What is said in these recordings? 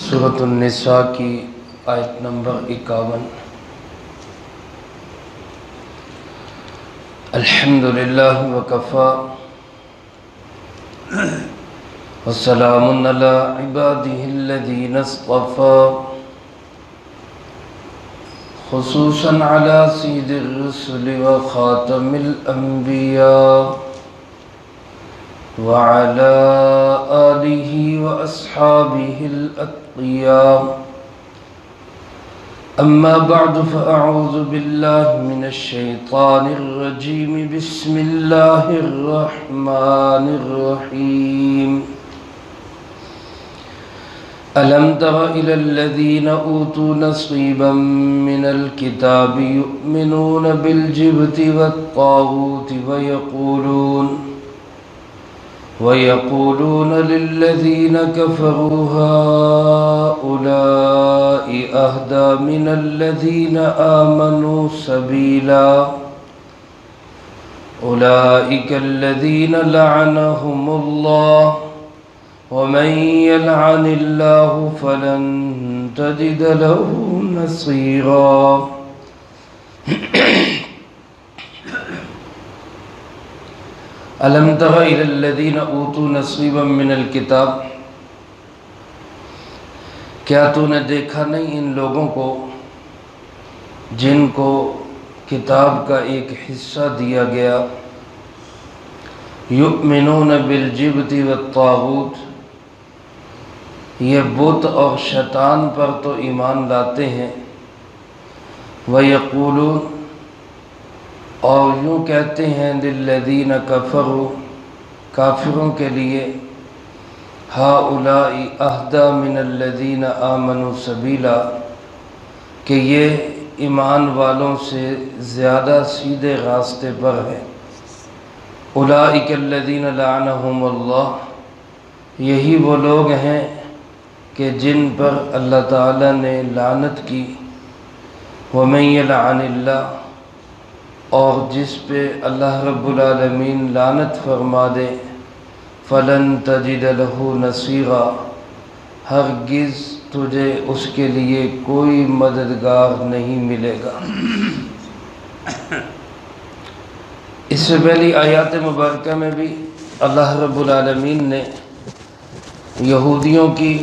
سورۃ النساء کی آیت نمبر 51۔ الحمدللہ وکفا وسلام علی عبادہ الذین اصطفا، خصوصاً علی سید الرسل وخاتم الانبیاء وعلى آلہ واصحابہ الاتقیاء۔ اما بعد فاعوذ باللہ من الشیطان الرجیم، بسم اللہ الرحمن الرحیم۔ ألم تر إلى الذين أوتوا نصيبا من الكتاب يؤمنون بالجبت والطاغوت ويقولون للذين كفروا هؤلاء أهدى من الذين آمنوا سبيلا، أولئك الذين لعنهم الله، ومن يلعن الله فلن تجد له نصيرا۔ ألم تر إلى الذين أوتوا نصيبا من الكتاب، کیا تو نے دیکھا نہیں ان لوگوں کو جن کو کتاب کا ایک حصہ دیا گیا، یؤمنون بالجبت والطاغوت، یہ بت اور شیطان پر تو ایمان لاتے ہیں، وَيَقُولُونَ، اور یوں کہتے ہیں، لِلَّذِينَ كَفَرُوا، کافروں کے لیے، هَؤُلَاءِ أَهْدَى مِنَ الَّذِينَ آمَنُوا سَبِيلًا، کہ یہ ایمان والوں سے زیادہ سیدھے راستے پر ہے۔ اولئک الذین لعنہم اللہ، یہی وہ لوگ ہیں کہ جن پر اللہ تعالیٰ نے لعنت کی۔ ومن یلعن اللہ، اور جس پہ اللہ رب العالمین لعنت فرما دے، فلن تجد لہ نصیرا، ہرگز تجھے اس کے لیے کوئی مددگار نہیں ملے گا۔ اس سے پہلی آیات مبارکہ میں بھی اللہ رب العالمین نے یہودیوں کی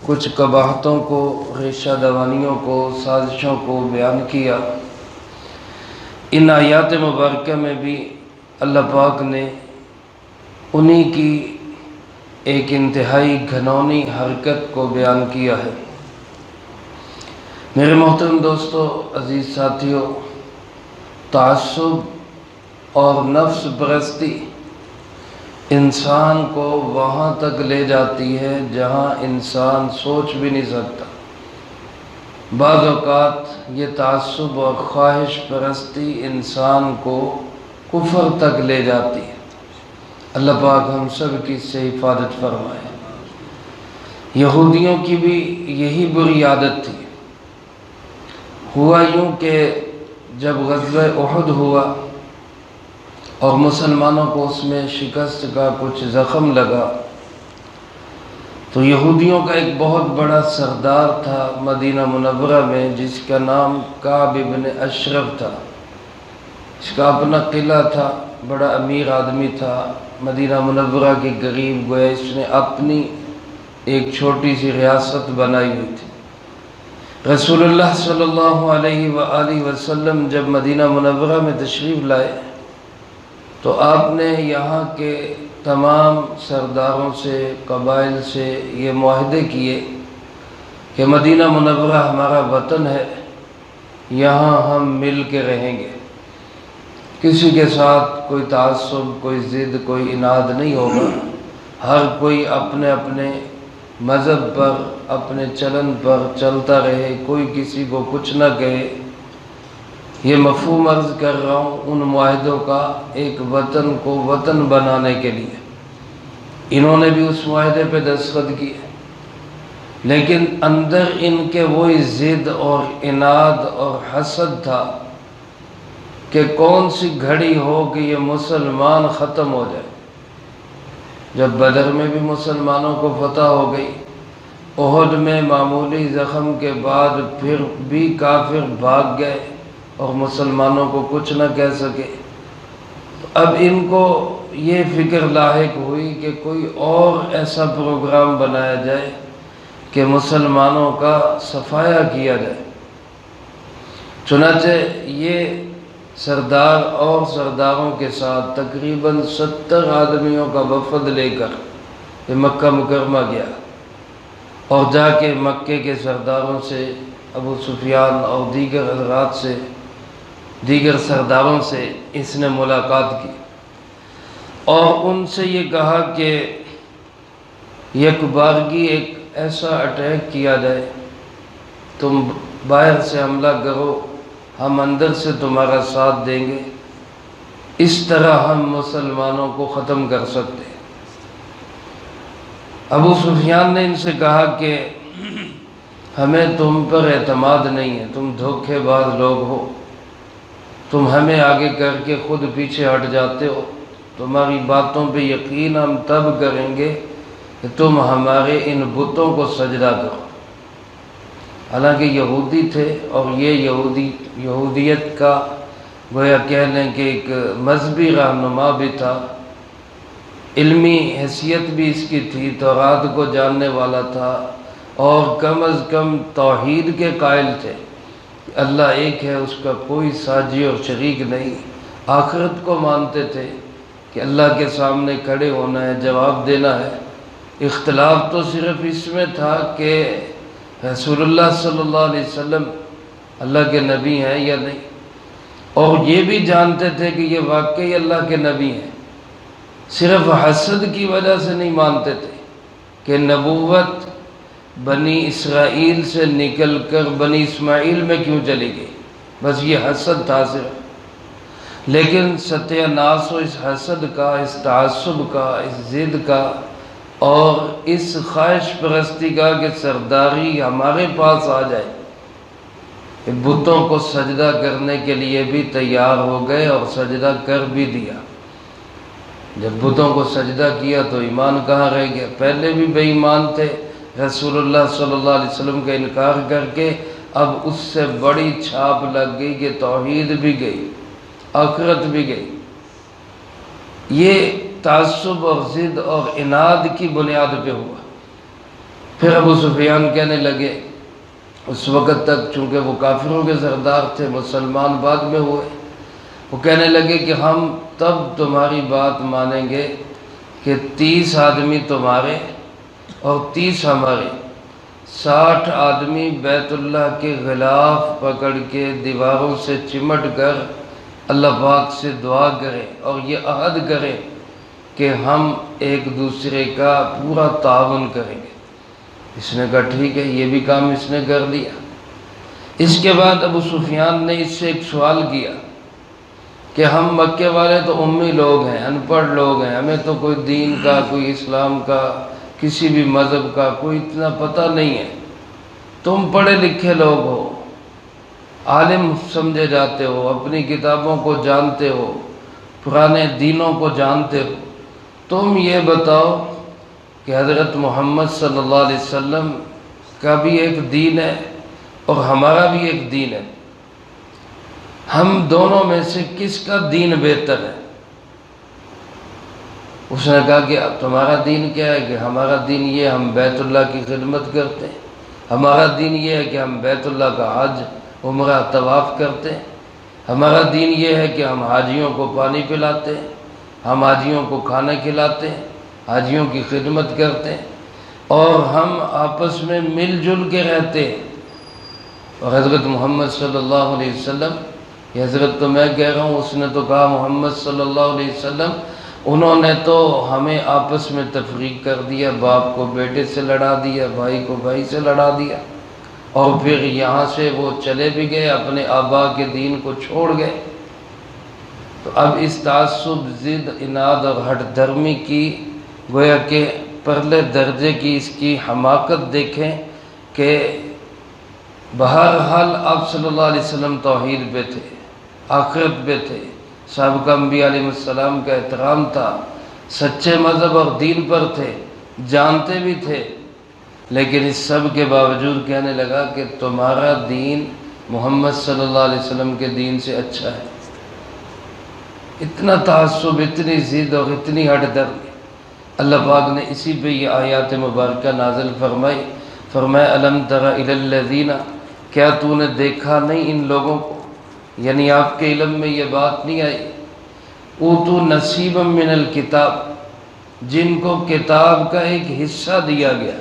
کچھ قباحتوں کو، ریشہ دوانیوں کو، سازشوں کو بیان کیا۔ ان آیات مبارکہ میں بھی اللہ پاک نے انہی کی ایک انتہائی گھنونی حرکت کو بیان کیا ہے۔ میرے محترم دوستو، عزیز ساتھیو، تعصب اور نفس پرستی انسان کو وہاں تک لے جاتی ہے جہاں انسان سوچ بھی نہیں سکتا۔ بعض اوقات یہ تعصب اور خواہش پرستی انسان کو کفر تک لے جاتی ہے۔ اللہ پاک ہم سب کی اس سے حفاظت فرمائے۔ یہودیوں کی بھی یہی بری عادت تھی۔ ہوا یوں کہ جب غزوہ احد ہوا اور مسلمانوں کو اس میں شکست کا کچھ زخم لگا، تو یہودیوں کا ایک بہت بڑا سردار تھا مدینہ منورہ میں، جس کا نام کعب بن اشرف تھا۔ اس کا اپنا قلعہ تھا، بڑا امیر آدمی تھا، مدینہ منورہ کے قریب، گویا اس نے اپنی ایک چھوٹی سی ریاست بنائی ہوئی تھی۔ رسول اللہ صلی اللہ علیہ وآلہ وسلم جب مدینہ منورہ میں تشریف لائے تو آپ نے یہاں کے تمام سرداروں سے، قبائل سے یہ معاہدے کیے کہ مدینہ منورہ ہمارا وطن ہے، یہاں ہم مل کے رہیں گے، کسی کے ساتھ کوئی تعصب، کوئی ضد، کوئی عناد نہیں ہوگا، ہر کوئی اپنے اپنے مذہب پر، اپنے چلن پر چلتا رہے، کوئی کسی کو کچھ نہ کہے۔ یہ مفہوم عرض کر رہا ہوں ان معاہدوں کا، ایک وطن کو وطن بنانے کے لیے۔ انہوں نے بھی اس معاہدے پہ دستخط کیے، لیکن اندر ان کے وہی ضد اور عناد اور حسد تھا کہ کون سی گھڑی ہو کہ یہ مسلمان ختم ہو جائے۔ جب بدر میں بھی مسلمانوں کو فتح ہو گئی، احد میں معمولی زخم کے بعد پھر بھی کافر بھاگ گئے اور مسلمانوں کو کچھ نہ کہہ سکے۔ اب ان کو یہ فکر لاحق ہوئی کہ کوئی اور ایسا پروگرام بنایا جائے کہ مسلمانوں کا صفایا کیا جائے۔ چنانچہ یہ سردار اور سرداروں کے ساتھ تقریباً 70 آدمیوں کا وفد لے کر یہ مکہ مکرمہ گیا، اور جا کے مکے کے سرداروں سے، ابو سفیان اور دیگر حضرات سے، دیگر سرداروں سے اس نے ملاقات کی اور ان سے یہ کہا کہ یک بارگی ایک ایسا اٹیک کیا جائے، تم باہر سے حملہ کرو، ہم اندر سے تمہارا ساتھ دیں گے، اس طرح ہم مسلمانوں کو ختم کر سکتے ہیں۔ ابو سفیان نے ان سے کہا کہ ہمیں تم پر اعتماد نہیں ہے، تم دھوکے باز لوگ ہو، تم ہمیں آگے کر کے خود پیچھے ہٹ جاتے ہو، تمہاری باتوں پہ یقین ہم تب کریں گے کہ تم ہمارے ان بتوں کو سجدہ کرو۔ حالانکہ یہودی تھے اور یہ یہودیت کا گویا کہہ لیں کہ ایک مذہبی رہنما بھی تھا، علمی حیثیت بھی اس کی تھی، تورات کو جاننے والا تھا، اور کم از کم توحید کے قائل تھے کہ اللہ ایک ہے، اس کا کوئی ساجی اور شریک نہیں۔ آخرت کو مانتے تھے کہ اللہ کے سامنے کھڑے ہونا ہے، جواب دینا ہے۔ اختلاف تو صرف اس میں تھا کہ رسول اللہ صلی اللہ علیہ وسلم اللہ کے نبی ہیں یا نہیں، اور یہ بھی جانتے تھے کہ یہ واقعی اللہ کے نبی ہیں، صرف حسد کی وجہ سے نہیں مانتے تھے کہ نبوت بنی اسرائیل سے نکل کر بنی اسماعیل میں کیوں چلی گئی، بس یہ حسد تھا صرف۔ لیکن ستیہ ناس و اس حسد کا، اس تعصب کا، اس ضد کا اور اس خواہش پرستی کا کہ سرداری ہمارے پاس آ جائے، کہ بتوں کو سجدہ کرنے کے لیے بھی تیار ہو گئے اور سجدہ کر بھی دیا۔ جب بتوں کو سجدہ کیا تو ایمان کہاں رہ گیا؟ پہلے بھی بے ایمان تھے، رسول اللہ صلی اللہ علیہ وسلم کا انکار کر کے، اب اس سے بڑی چھاپ لگ گئی کہ توحید بھی گئی، آخرت بھی گئی۔ یہ تعصب اور ضد اور عناد کی بنیاد پہ ہوا۔ پھر ابو سفیان کہنے لگے، اس وقت تک چونکہ وہ کافروں کے سردار تھے، مسلمان بعد میں ہوئے، وہ کہنے لگے کہ ہم تب تمہاری بات مانیں گے کہ 30 آدمی تمہارے اور 30 ہمارے، 60 آدمی بیت اللہ کے غلاف پکڑ کے دیواروں سے چمٹ کر اللہ پاک سے دعا کریں اور یہ عہد کریں کہ ہم ایک دوسرے کا پورا تعاون کریں گے۔ اس نے کہا ٹھیک ہے، یہ بھی کام اس نے کر دیا۔ اس کے بعد ابو سفیان نے اس سے ایک سوال کیا کہ ہم مکے والے تو امی لوگ ہیں، ان پڑھ لوگ ہیں، ہمیں تو کوئی دین کا، کوئی اسلام کا، کسی بھی مذہب کا کوئی اتنا پتہ نہیں ہے، تم پڑھے لکھے لوگ ہو، عالم سمجھے جاتے ہو، اپنی کتابوں کو جانتے ہو، پرانے دینوں کو جانتے ہو، تم یہ بتاؤ کہ حضرت محمد صلی اللہ علیہ وسلم کا بھی ایک دین ہے اور ہمارا بھی ایک دین ہے، ہم دونوں میں سے کس کا دین بہتر ہے؟ اس نے کہا کہ اب تمہارا دین کیا ہے؟ کہ ہمارا دین یہ ہے، ہم بیت اللہ کی خدمت کرتے ہیں، ہمارا دین یہ ہے کہ ہم بیت اللہ کا حج عمرہ طواف کرتے ہیں، ہمارا دین یہ ہے کہ ہم حاجیوں کو پانی پلاتے ہیں، ہم حاجیوں کو کھانا کھلاتے ہیں، حاجیوں کی خدمت کرتے ہیں، اور ہم آپس میں مل جل کے رہتے ہیں۔ اور حضرت محمد صلی اللہ علیہ وسلم، یہ حضرت تو میں کہہ رہا ہوں، اس نے تو کہا محمد صلی اللہ علیہ وسلم، انہوں نے تو ہمیں آپس میں تفریق کر دیا، باپ کو بیٹے سے لڑا دیا، بھائی کو بھائی سے لڑا دیا، اور پھر یہاں سے وہ چلے بھی گئے، اپنے آبا کے دین کو چھوڑ گئے۔ تو اب اس تعصب، ضد، عناد اور ہٹ دھرمی کی گویا کہ پرلے درجے کی اس کی حماقت دیکھیں کہ بہرحال آپ صلی اللہ علیہ وسلم توحید پہ تھے، آخرت پہ تھے، سابقہ انبیاء علیہ السلام کا احترام تھا، سچے مذہب اور دین پر تھے، جانتے بھی تھے لیکن اس سب کے باوجود کہنے لگا کہ تمہارا دین محمد صلی اللہ علیہ وسلم کے دین سے اچھا ہے۔ اتنا تعصب، اتنی ضد اور اتنی ہٹ درد۔ اللہ پاک نے اسی پہ یہ آیات مبارکہ نازل فرمائی۔ فرمایا الم تر الی الذین، کیا تو نے دیکھا نہیں ان لوگوں کو، یعنی آپ کے علم میں یہ بات نہیں آئی، اوتوا نصیبا من الکتاب، جن کو کتاب کا ایک حصہ دیا گیا۔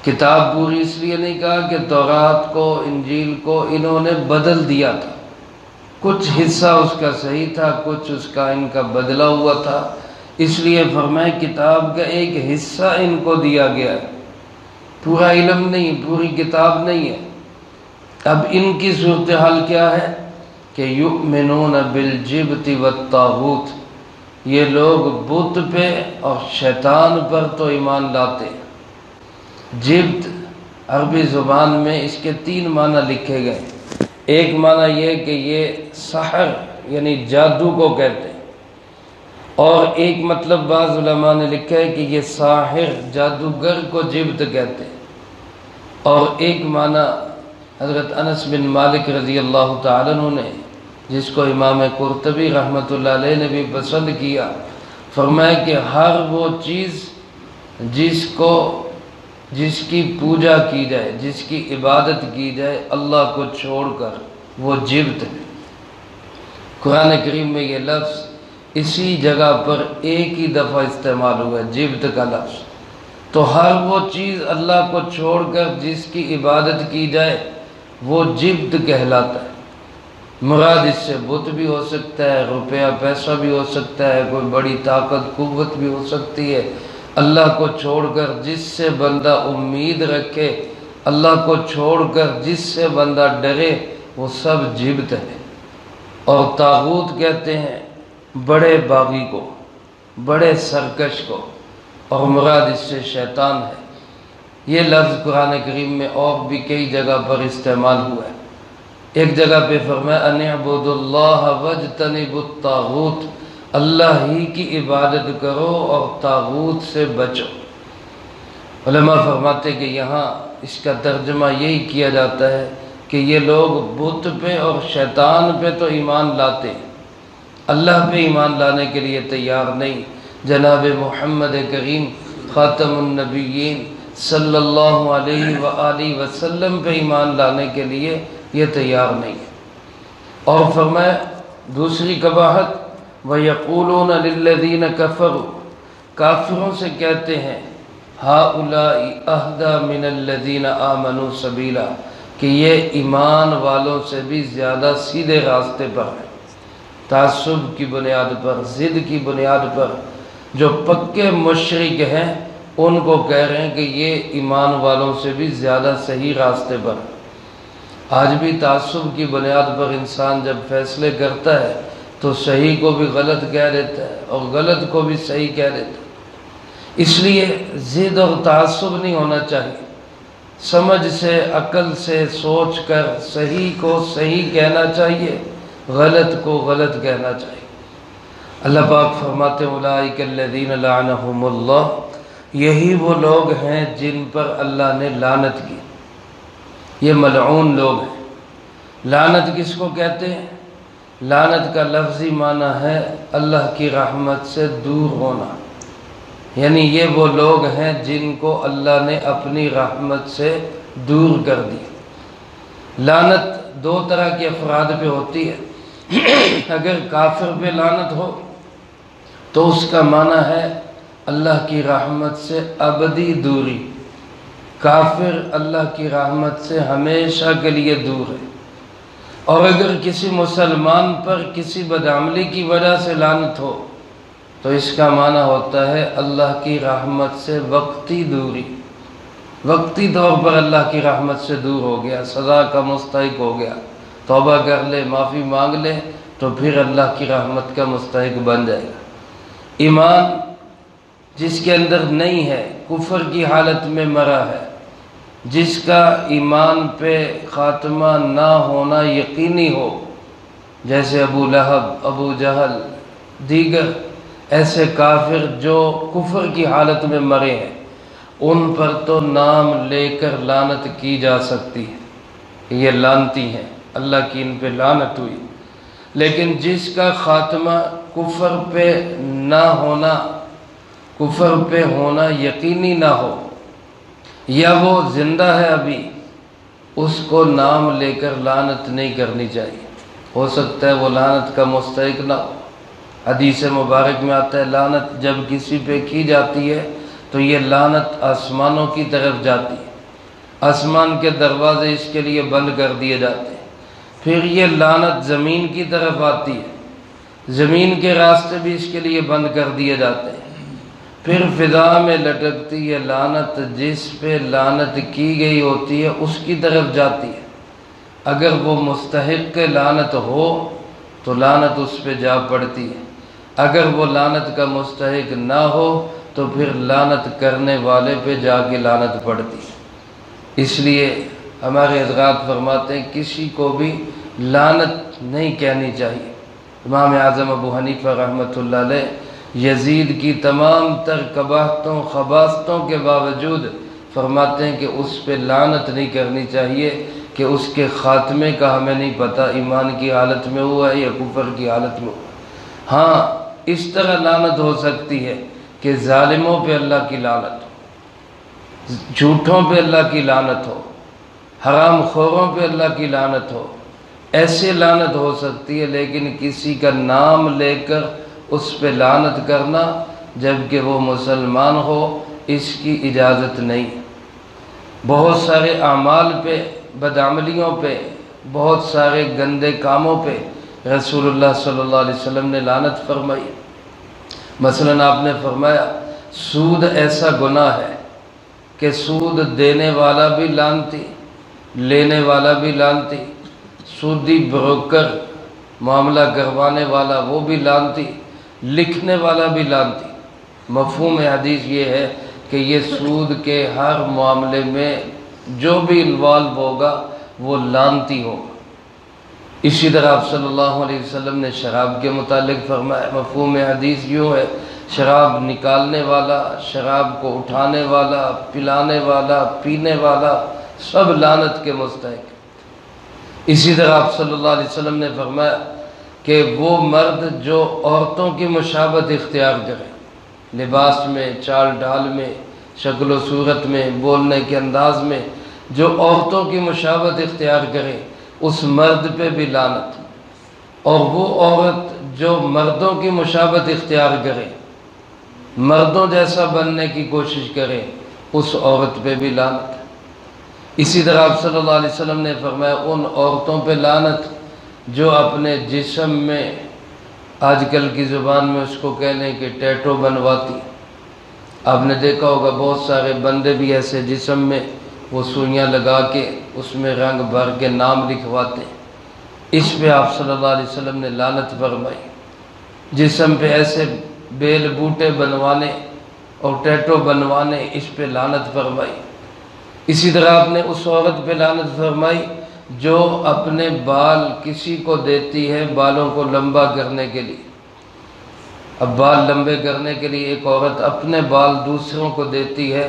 کتاب پوری اس لیے نہیں کہا کہ تورات کو، انجیل کو انہوں نے بدل دیا تھا، کچھ حصہ اس کا صحیح تھا، کچھ اس کا ان کا بدلا ہوا تھا، اس لیے فرمایا کتاب کا ایک حصہ ان کو دیا گیا ہے، پورا علم نہیں، پوری کتاب نہیں ہے۔ اب ان کی صورتحال کیا ہے کہ یؤمنون بالجبت والطاغوت، یہ لوگ بت پہ اور شیطان پر تو ایمان لاتے ہیں۔ جبت عربی زبان میں اس کے 3 معنی لکھے گئے۔ ایک معنی یہ کہ یہ سحر یعنی جادو کو کہتے ہیں، اور ایک مطلب بعض علماء نے لکھا ہے کہ یہ ساحر جادوگر کو جبت کہتے ہیں، اور ایک معنی حضرت انس بن مالک رضی اللہ تعالیٰ عنہ نے، جس کو امام قرطبی رحمۃ اللہ علیہ نے بھی پسند کیا، فرمایا کہ ہر وہ چیز جس کی پوجا کی جائے، جس کی عبادت کی جائے اللہ کو چھوڑ کر، وہ جبت ہے۔ قرآن کریم میں یہ لفظ اسی جگہ پر ایک ہی دفعہ استعمال ہوا ہے، جبت کا لفظ۔ تو ہر وہ چیز اللہ کو چھوڑ کر جس کی عبادت کی جائے وہ جبت کہلاتا ہے۔ مراد اس سے بت بھی ہو سکتا ہے، روپیہ پیسہ بھی ہو سکتا ہے، کوئی بڑی طاقت قوت بھی ہو سکتی ہے۔ اللہ کو چھوڑ کر جس سے بندہ امید رکھے، اللہ کو چھوڑ کر جس سے بندہ ڈرے، وہ سب جبت ہے۔ اور طاغوت کہتے ہیں بڑے باغی کو، بڑے سرکش کو، اور مراد اس سے شیطان ہے۔ یہ لفظ قرآن کریم میں اور بھی کئی جگہ پر استعمال ہوا ہے۔ ایک جگہ پہ فرمایا ان اعبدوا اللہ واجتنبوا الطاغوت، اللہ ہی کی عبادت کرو اور طاغوت سے بچو۔ علماء فرماتے کہ یہاں اس کا ترجمہ یہی کیا جاتا ہے کہ یہ لوگ بت پہ اور شیطان پہ تو ایمان لاتے ہیں، اللہ پہ ایمان لانے کے لیے تیار نہیں۔ جناب محمد کریم خاتم النبیین صلی اللہ علیہ وآلہ وسلم پہ ایمان لانے کے لیے یہ تیار نہیں ہے۔ اور فرمایا دوسری قباحت وَيَقُولُونَ لِلَّذِينَ كَفَرُوا، کافروں سے کہتے ہیں هَؤُلَاءِ أَهْدَى مِنَ الَّذِينَ آمَنُوا سَبِيلًا، کہ یہ ایمان والوں سے بھی زیادہ سیدھے راستے پر ہیں۔ تعصب کی بنیاد پر، ضد کی بنیاد پر جو پکے مشرک ہیں ان کو کہہ رہے ہیں کہ یہ ایمان والوں سے بھی زیادہ صحیح راستے پر ہیں۔ آج بھی تعصب کی بنیاد پر انسان جب فیصلے کرتا ہے تو صحیح کو بھی غلط کہہ دیتا ہے اور غلط کو بھی صحیح کہہ دیتا ہے۔ اس لیے ضد اور تعصب نہیں ہونا چاہیے، سمجھ سے، عقل سے سوچ کر صحیح کو صحیح کہنا چاہیے، غلط کو غلط کہنا چاہیے۔ اللہ پاک فرماتے ہیں اولئک الذین لعنہم اللہ، یہی وہ لوگ ہیں جن پر اللہ نے لعنت کی، یہ ملعون لوگ ہیں۔ لعنت کس کو کہتے ہیں؟ لعنت کا لفظی معنی ہے اللہ کی رحمت سے دور ہونا، یعنی یہ وہ لوگ ہیں جن کو اللہ نے اپنی رحمت سے دور کر دیا۔ لعنت 2 طرح کے افراد پہ ہوتی ہے۔ اگر کافر پہ لعنت ہو تو اس کا معنی ہے اللہ کی رحمت سے ابدی دوری، کافر اللہ کی رحمت سے ہمیشہ کے لیے دور ہے۔ اور اگر کسی مسلمان پر کسی بدعملی کی وجہ سے لعنت ہو تو اس کا معنی ہوتا ہے اللہ کی رحمت سے وقتی دوری، وقتی طور پر اللہ کی رحمت سے دور ہو گیا، سزا کا مستحق ہو گیا، توبہ کر لے، معافی مانگ لے تو پھر اللہ کی رحمت کا مستحق بن جائے گا۔ ایمان جس کے اندر نہیں ہے، کفر کی حالت میں مرا ہے، جس کا ایمان پہ خاتمہ نہ ہونا یقینی ہو، جیسے ابو لہب، ابو جہل، دیگر ایسے کافر جو کفر کی حالت میں مرے ہیں، ان پر تو نام لے کر لعنت کی جا سکتی ہے، یہ لعنتی ہیں، اللہ کی ان پہ لعنت ہوئی۔ لیکن جس کا خاتمہ کفر پہ نہ ہونا، کفر پہ ہونا یقینی نہ ہو، یا وہ زندہ ہے ابھی، اس کو نام لے کر لعنت نہیں کرنی چاہیے۔ ہو سکتا ہے وہ لعنت کا مستحق نہ ہو۔ حدیث مبارک میں آتا ہے لعنت جب کسی پہ کی جاتی ہے تو یہ لعنت آسمانوں کی طرف جاتی ہے، آسمان کے دروازے اس کے لیے بند کر دیے جاتے ہیں، پھر یہ لعنت زمین کی طرف آتی ہے، زمین کے راستے بھی اس کے لیے بند کر دیے جاتے ہیں، پھر فضا میں لٹکتی یہ لعنت جس پہ لعنت کی گئی ہوتی ہے اس کی طرف جاتی ہے۔ اگر وہ مستحق لعنت ہو تو لعنت اس پہ جا پڑتی ہے، اگر وہ لعنت کا مستحق نہ ہو تو پھر لعنت کرنے والے پہ جا کے لعنت پڑتی ہے۔ اس لیے ہمارے حضرات فرماتے ہیں کسی کو بھی لعنت نہیں کہنی چاہیے۔ امام اعظم ابو حنیفہ رحمۃ اللہ علیہ یزید کی تمام تر قباحتوں خباثتوں کے باوجود فرماتے ہیں کہ اس پہ لعنت نہیں کرنی چاہیے کہ اس کے خاتمے کا ہمیں نہیں پتہ ایمان کی حالت میں ہوا ہے یا کفر کی حالت میں ہوا۔ ہاں اس طرح لعنت ہو سکتی ہے کہ ظالموں پہ اللہ کی لعنت ہو، جھوٹوں پہ اللہ کی لعنت ہو، حرام خوروں پہ اللہ کی لعنت ہو، ایسے لعنت ہو سکتی ہے، لیکن کسی کا نام لے کر اس پہ لعنت کرنا جبکہ وہ مسلمان ہو اس کی اجازت نہیں۔ بہت سارے اعمال پہ، بدعملیوں پہ، بہت سارے گندے کاموں پہ رسول اللہ صلی اللہ علیہ وسلم نے لعنت فرمائی۔ مثلا آپ نے فرمایا سود ایسا گناہ ہے کہ سود دینے والا بھی لعنتی، لینے والا بھی لعنتی، سودی بروکر معاملہ کروانے والا وہ بھی لعنتی، لکھنے والا بھی لعنتی۔ مفہوم حدیث یہ ہے کہ یہ سود کے ہر معاملے میں جو بھی انوالو ہوگا وہ لعنتی ہوگا۔ اسی طرح آپ صلی اللہ علیہ وسلم نے شراب کے متعلق فرمایا، مفہوم حدیث یوں ہے شراب نکالنے والا، شراب کو اٹھانے والا، پلانے والا، پینے والا سب لعنت کے مستحق۔ اسی طرح آپ صلی اللہ علیہ وسلم نے فرمایا کہ وہ مرد جو عورتوں کی مشابہت اختیار کرے، لباس میں، چال ڈال میں، شکل و صورت میں، بولنے کے انداز میں، جو عورتوں کی مشابہت اختیار کرے اس مرد پہ بھی لعنت، اور وہ عورت جو مردوں کی مشابہت اختیار کرے، مردوں جیسا بننے کی کوشش کرے، اس عورت پہ بھی لعنت۔ اسی طرح آپ صلی اللہ علیہ وسلم نے فرمایا ان عورتوں پہ لعنت جو اپنے جسم میں، آج کل کی زبان میں اس کو کہہ لیں کہ ٹیٹو بنواتی۔ آپ نے دیکھا ہوگا بہت سارے بندے بھی ایسے جسم میں وہ سوئیاں لگا کے اس میں رنگ بھر کے نام لکھواتے ہیں، اس پہ آپ صلی اللہ علیہ وسلم نے لعنت فرمائی۔ جسم پہ ایسے بیل بوٹے بنوانے اور ٹیٹو بنوانے، اس پہ لعنت فرمائی۔ اسی طرح آپ نے اس عورت پہ لعنت فرمائی جو اپنے بال کسی کو دیتی ہے بالوں کو لمبا کرنے کے لیے۔ اب بال لمبے کرنے کے لیے ایک عورت اپنے بال دوسروں کو دیتی ہے،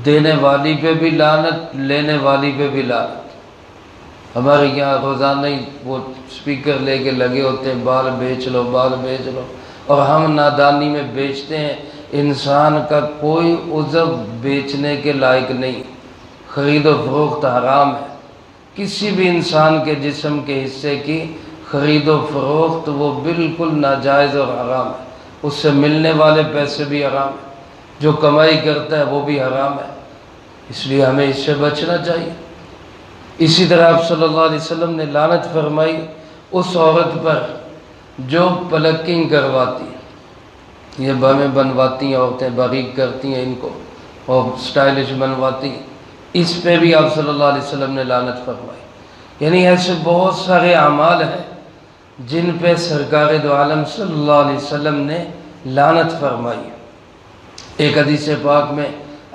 دینے والی پہ بھی لعنت، لینے والی پہ بھی لعنت۔ ہمارے یہاں روزانہ ہی وہ سپیکر لے کے لگے ہوتے ہیں بال بیچ لو، بال بیچ لو، اور ہم نادانی میں بیچتے ہیں۔ انسان کا کوئی عضو بیچنے کے لائق نہیں، خرید و فروخت حرام ہے۔ کسی بھی انسان کے جسم کے حصے کی خرید و فروخت وہ بالکل ناجائز اور حرام ہے، اس سے ملنے والے پیسے بھی حرام ہیں، جو کمائی کرتا ہے وہ بھی حرام ہے، اس لیے ہمیں اس سے بچنا چاہیے۔ اسی طرح آپ صلی اللہ علیہ وسلم نے لعنت فرمائی اس عورت پر جو پلکنگ کرواتی ہے، یہ بمیں بنواتی ہیں عورتیں، باریک کرتی ہیں ان کو اور سٹائلش بنواتی ہیں، اس پہ بھی آپ صلی اللہ علیہ وسلم نے لعنت فرمائی۔ یعنی ایسے بہت سارے اعمال ہیں جن پہ سرکار دو عالم صلی اللہ علیہ وسلم نے لعنت فرمائی۔ ایک حدیث پاک میں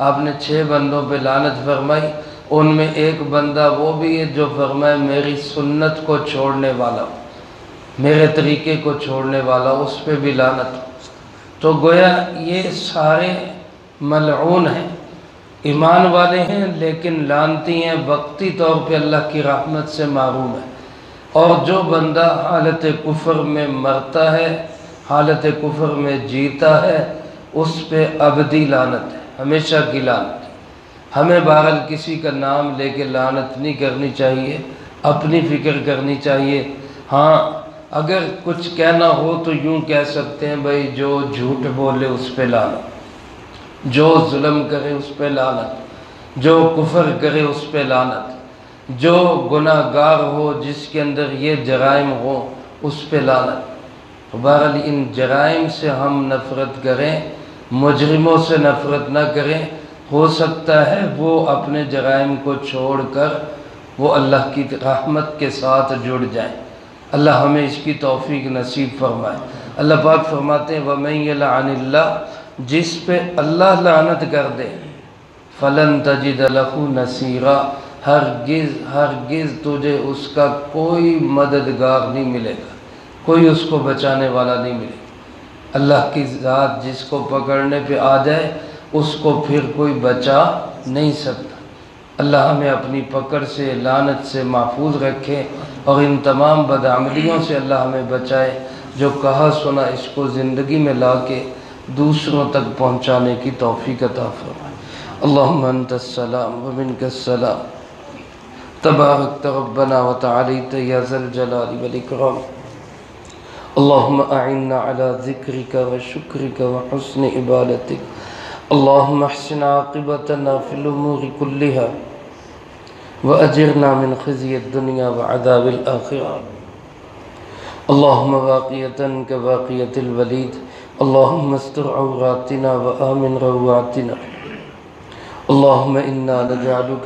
آپ نے 6 بندوں پہ لعنت فرمائی، ان میں ایک بندہ وہ بھی ہے جو فرمائے میری سنت کو چھوڑنے والا، میرے طریقے کو چھوڑنے والا، اس پہ بھی لعنت۔ تو گویا یہ سارے ملعون ہیں، ایمان والے ہیں لیکن لعنتی ہیں، وقتی طور پہ اللہ کی رحمت سے محروم ہے۔ اور جو بندہ حالت کفر میں مرتا ہے، حالت کفر میں جیتا ہے، اس پہ ابدی لعنت ہے، ہمیشہ کی لعنت۔ ہمیں بہرحال کسی کا نام لے کے لعنت نہیں کرنی چاہیے، اپنی فکر کرنی چاہیے۔ ہاں اگر کچھ کہنا ہو تو یوں کہہ سکتے ہیں بھائی جو جھوٹ بولے اس پہ لعنت، جو ظلم کرے اس پہ لعنت، جو کفر کرے اس پہ لعنت، جو گناہ گار ہو جس کے اندر یہ جرائم ہو اس پہ لعنت۔ بہرحال ان جرائم سے ہم نفرت کریں، مجرموں سے نفرت نہ کریں۔ ہو سکتا ہے وہ اپنے جرائم کو چھوڑ کر وہ اللہ کی رحمت کے ساتھ جڑ جائیں۔ اللہ ہمیں اس کی توفیق نصیب فرمائے۔ اللہ پاک فرماتے ہیں وَمَن يَلْعَنِ اللَّهُ، جس پہ اللہ لعنت کر دے فَلَن تَجِدَ لَهُ نَصِيرًا، ہرگز تجھے اس کا کوئی مددگار نہیں ملے گا، کوئی اس کو بچانے والا نہیں ملے گا۔ اللہ کی ذات جس کو پکڑنے پہ آ جائے اس کو پھر کوئی بچا نہیں سکتا۔ اللہ ہمیں اپنی پکڑ سے، لعنت سے محفوظ رکھے، اور ان تمام بدعملیوں سے اللہ ہمیں بچائے۔ جو کہا سنا اس کو زندگی میں لا کے دوسروں تک پہنچانے کی توفیق عطا فرمائے۔ اللہم انت السلام ومنک السلام، تبارکت ربنا وتعالیت یا ذا الجلال والاکرام۔ اللہم اعنا علی ذکرک وشکرک وحسن عبادتک۔ اللہم احسن عاقبتنا فی الامور کلہا وأجرنا من خزي الدنيا وعذاب الآخرة۔ اللهم باقية كباقية الوليد، اللهم استر عوراتنا وآمن رواتنا، اللهم إنا نجعلك